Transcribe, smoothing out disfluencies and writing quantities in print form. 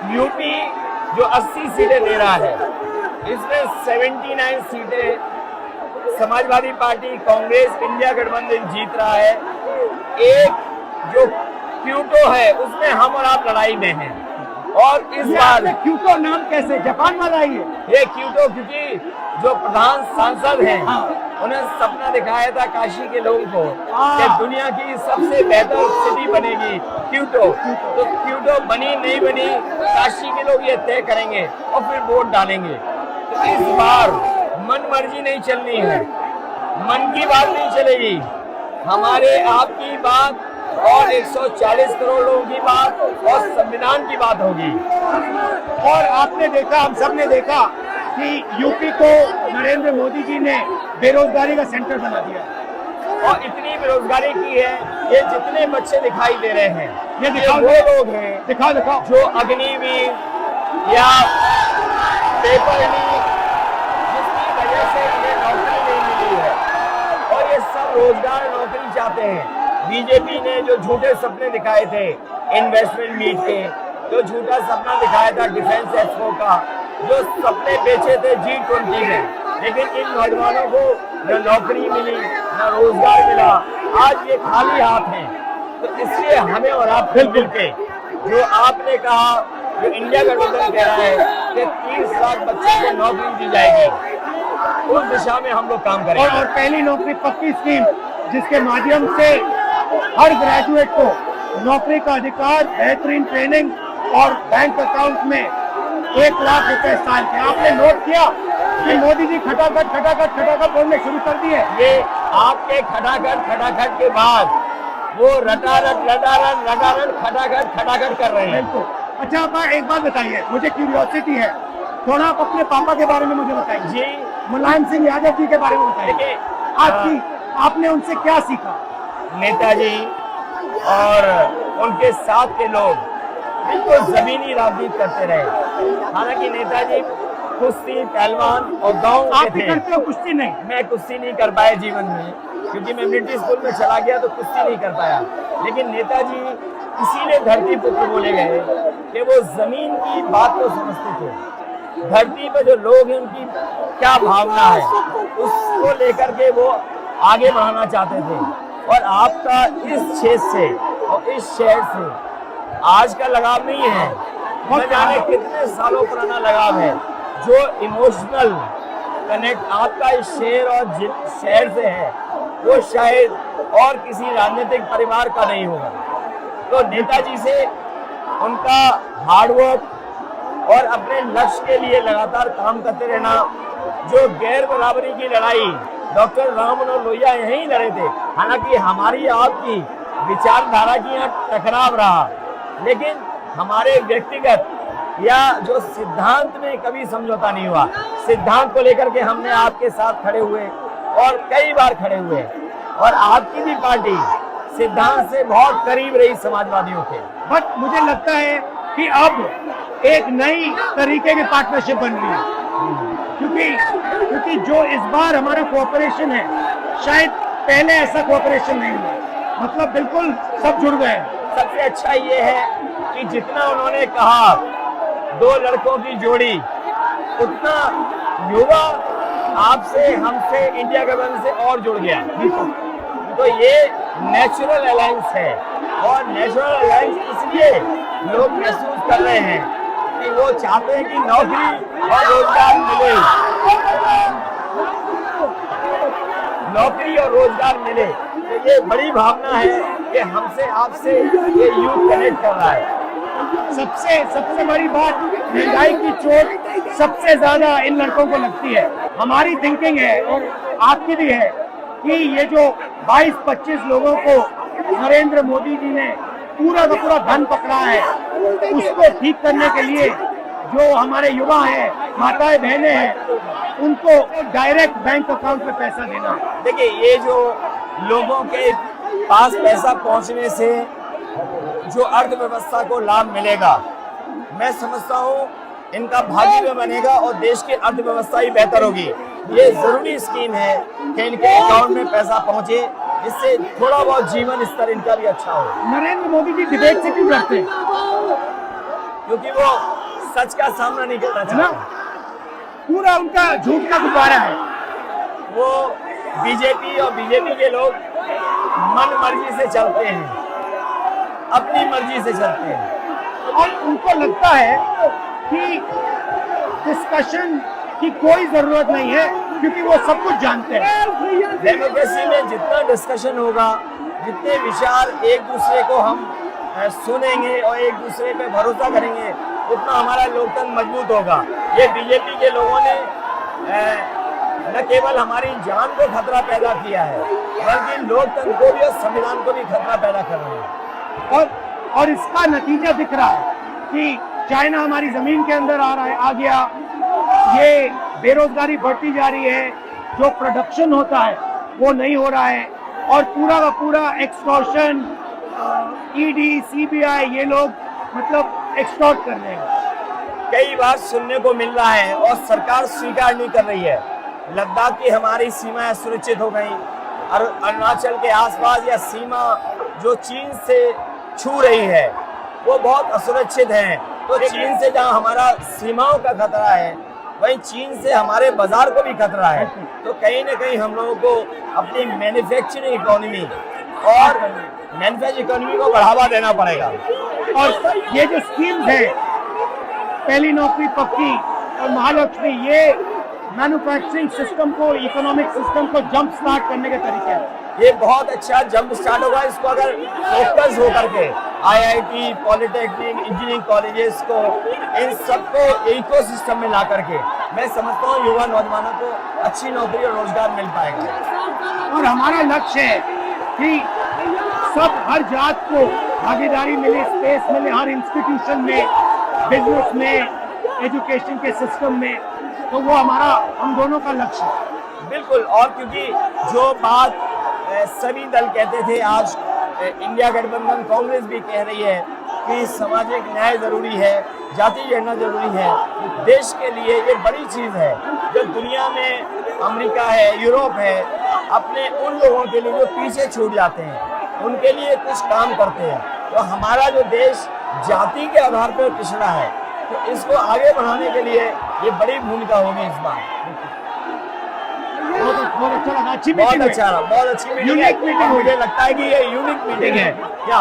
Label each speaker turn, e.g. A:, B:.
A: UP जो 80 सीटें ले रहा है, इसमें 79 सीटें समाजवादी पार्टी, कांग्रेस, इंडिया गठबंधन जीत रहा है। एक जो क्यूटो है उसमें हम और आप लड़ाई में हैं। और इस बार
B: क्यूटो नाम कैसे जापान वाला ही है?
A: ये क्यूटो क्योंकि जो प्रधान सांसद हैं, उन्हें सपना दिखाया था काशी के लोगों को कि दुनिया की सबसे बेहतर सिटी बनेगी क्यूटो। तो क्यूटो बनी नहीं बनी, काशी के लोग ये तय करेंगे और फिर वोट डालेंगे। तो इस बार मन मर्जी नहीं चलनी है, मन की बात नहीं चलेगी, हमारे आपकी बात और 140 करोड़ लोगों की बात और संविधान की बात होगी।
B: और आपने देखा, हम सब ने देखा कि यूपी को नरेंद्र मोदी जी ने बेरोजगारी का सेंटर बना दिया
A: और इतनी बेरोजगारी की है, ये जितने बच्चे दिखाई दे रहे हैं,
B: ये दिखाओ,
A: वो लोग हैं,
B: दिखाओ
A: जो अग्निवीर या पेपर लीक, जिसकी वजह से इन्हें नौकरी नहीं मिली है और ये सब रोजगार नौकरी चाहते हैं। बीजेपी ने जो झूठे सपने दिखाए थे इन्वेस्टमेंट मीट के, जो झूठा सपना दिखाया था डिफेंस एक्सपो का, जो सपने बेचे थे G20 में, लेकिन इन नौजवानों को न नौकरी मिली न रोजगार मिला, आज ये खाली हाथ हैं। तो इसलिए हमें और आप मिल के, जो आपने कहा, जो इंडिया गठबंधन कह रहा है कि 30 लाख बच्चों को नौकरी दी जाएगी, उस दिशा में हम लोग काम करेंगे।
B: और पहली नौकरी पक्की स्कीम, जिसके माध्यम से हर ग्रेजुएट को नौकरी का अधिकार, बेहतरीन ट्रेनिंग और बैंक अकाउंट में 1 लाख रुपए साल के। आपने नोट किया कि मोदी जी खटाखट बोलने शुरू कर दिए।
A: ये आपके खटाखट के बाद वो रटारट खटाखट कर रहे हैं।
B: अच्छा, आप एक बात बताइए, मुझे क्यूरियोसिटी है, थोड़ा आप अपने पापा के बारे में मुझे बताइए
A: जी।
B: मुलायम सिंह यादव जी के बारे में बताइए, आपने उनसे क्या सीखा?
A: नेताजी और उनके साथ के लोग बिल्कुल जमीनी राजनीति करते रहे। हालांकि नेताजी कुश्ती, पहलवान और गांव के थे।
B: करते हो कुश्ती? नहीं,
A: मैं कुश्ती नहीं कर पाया जीवन में, क्योंकि मैं मिलिट्री स्कूल में चला गया तो कुश्ती नहीं कर पाया। लेकिन नेताजी इसीलिए धरती पुत्र बोले गए कि वो जमीन की बात को समझते थे। धरती पर जो लोग हैं उनकी क्या भावना है, उसको लेकर के वो आगे बढ़ाना चाहते थे। और आपका इस क्षेत्र से और इस शहर से आज का लगाव नहीं है, न जाने कितने सालों पुराना लगाव है। जो इमोशनल कनेक्ट आपका इस शहर और शहर से है, वो शायद और किसी राजनीतिक परिवार का नहीं होगा। तो नेताजी से उनका हार्डवर्क और अपने लक्ष्य के लिए लगातार काम करते रहना, जो गैर बराबरी की लड़ाई डॉक्टर राम मनोहर लोहिया यहीं लड़े थे। हालांकि हमारी आपकी विचारधारा की यहाँ टकराव रहा, लेकिन हमारे व्यक्तिगत या जो सिद्धांत में कभी समझौता नहीं हुआ। सिद्धांत को लेकर के हमने आपके साथ खड़े हुए और कई बार खड़े हुए, और आपकी भी पार्टी सिद्धांत से बहुत करीब रही समाजवादियों के।
B: बट मुझे लगता है कि अब एक नई तरीके की पार्टनरशिप बन रही है, क्योंकि जो इस बार हमारा कोऑपरेशन है, शायद पहले ऐसा कोऑपरेशन नहीं हुआ। मतलब बिल्कुल सब जुड़ गए।
A: सबसे अच्छा ये है कि जितना उन्होंने कहा 2 लड़कों की जोड़ी, उतना युवा आपसे, हमसे, इंडिया गठबंधन से और जुड़ गया। तो ये नेचुरल अलायंस है, और नेचुरल अलायंस इसलिए लोग महसूस कर रहे हैं कि वो चाहते हैं कि नौकरी और रोजगार मिले, नौकरी और रोजगार मिले। तो ये बड़ी भावना है कि हमसे आपसे ये यूथ कनेक्ट कर रहा है।
B: सबसे बड़ी बात, महंगाई की चोट सबसे ज्यादा इन लड़कों को लगती है। हमारी थिंकिंग है और आपकी भी है कि ये जो 22-25 लोगों को नरेंद्र मोदी जी ने पूरा का पूरा धन पकड़ा है, उसको ठीक करने के लिए जो हमारे युवा हैं, माताएं बहनें हैं, उनको डायरेक्ट बैंक अकाउंट में पैसा देना।
A: देखिए, ये जो लोगों के पास पैसा पहुंचने से जो अर्थव्यवस्था को लाभ मिलेगा, मैं समझता हूँ इनका भाग्य भी बनेगा और देश की अर्थव्यवस्था ही बेहतर होगी। ये जरूरी स्कीम है कि इनके अकाउंट में पैसा पहुंचे, जिससे थोड़ा बहुत जीवन स्तर इनका भी अच्छा हो।
B: नरेंद्र मोदी जी डिबेट से क्यों डरते हैं?
A: क्योंकि वो सच का सामना नहीं करना
B: है ना?
A: चाहते।
B: पूरा उनका झूठ का गुब्बारा है।
A: वो बीजेपी और बीजेपी के लोग मन मर्जी से चलते हैं, अपनी मर्जी से चलते हैं,
B: और उनको लगता है कि डिस्कशन की कोई जरूरत नहीं है क्योंकि वो सब कुछ जानते हैं।
A: डेमोक्रेसी में जितना डिस्कशन होगा, जितने विचार एक दूसरे को हम सुनेंगे और एक दूसरे पे भरोसा करेंगे, उतना हमारा लोकतंत्र मजबूत होगा। ये बीजेपी के लोगों ने न केवल हमारी जान को खतरा पैदा किया है, बल्कि लोकतंत्र को भी और संविधान को भी खतरा पैदा कर रहे हैं।
B: और इसका नतीजा दिख रहा है कि चाइना हमारी जमीन के अंदर आ गया, ये बेरोजगारी बढ़ती जा रही है, जो प्रोडक्शन होता है वो नहीं हो रहा है, और पूरा का पूरा एक्सटॉर्शन, ईडी, सीबीआई, ये लोग मतलब एक्सटॉर्ट कर रहे हैं।
A: कई बार सुनने को मिल रहा है और सरकार स्वीकार नहीं कर रही है, लद्दाख की हमारी सीमाएं सुरक्षित हो गई, और अरुणाचल के आसपास या सीमा जो चीन से छू रही है वो बहुत असुरक्षित है। तो चीन से जहां हमारा सीमाओं का खतरा है, वहीं चीन से हमारे बाजार को भी खतरा है। तो कहीं ना कहीं हम लोगों को अपनी मैन्युफैक्चरिंग इकोनॉमी और मैन्युफैक्चरिंग इकोनॉमी को बढ़ावा देना पड़ेगा।
B: और ये जो स्कीम्स है, पहली नौकरी पक्की और महालक्ष्मी, ये मैन्युफैक्चरिंग सिस्टम को, इकोनॉमिक सिस्टम को जंप स्टार्ट करने के तरीके हैं।
A: ये बहुत अच्छा जंप स्टार्ट होगा। इसको अगर फोकस होकर के आईआईटी, पॉलिटेक्निक, इंजीनियरिंग कॉलेजेस को, इन सबको इकोसिस्टम में ला करके, मैं समझता हूँ युवा नौजवानों को अच्छी नौकरी और रोजगार मिल पाएगा।
B: और हमारा लक्ष्य है कि सब, हर जात को भागीदारी मिले, स्पेस मिले, हर इंस्टीट्यूशन में, बिजनेस में, एजुकेशन के सिस्टम में। तो वो हमारा, हम दोनों का लक्ष्य है।
A: बिल्कुल। और क्योंकि जो बात सभी दल कहते थे, आज इंडिया गठबंधन कांग्रेस भी कह रही है कि सामाजिक न्याय जरूरी है, जाति गणना जरूरी है। देश के लिए ये बड़ी चीज है। जो दुनिया में अमेरिका है, यूरोप है, अपने उन लोगों के लिए जो पीछे छूट जाते हैं, उनके लिए कुछ काम करते हैं। तो हमारा जो देश जाति के आधार पर पिछड़ा है, तो इसको आगे बढ़ाने के लिए ये बड़ी भूमिका होगी इस बार।
B: बहुत अच्छा लगा, अच्छी
A: बहुत
B: मीटिंग
A: अच्छा रहा, बहुत अच्छी मीटिंग है।
B: यूनिक मीटिंग,
A: मुझे लगता है कि ये यूनिक मीटिंग है क्या।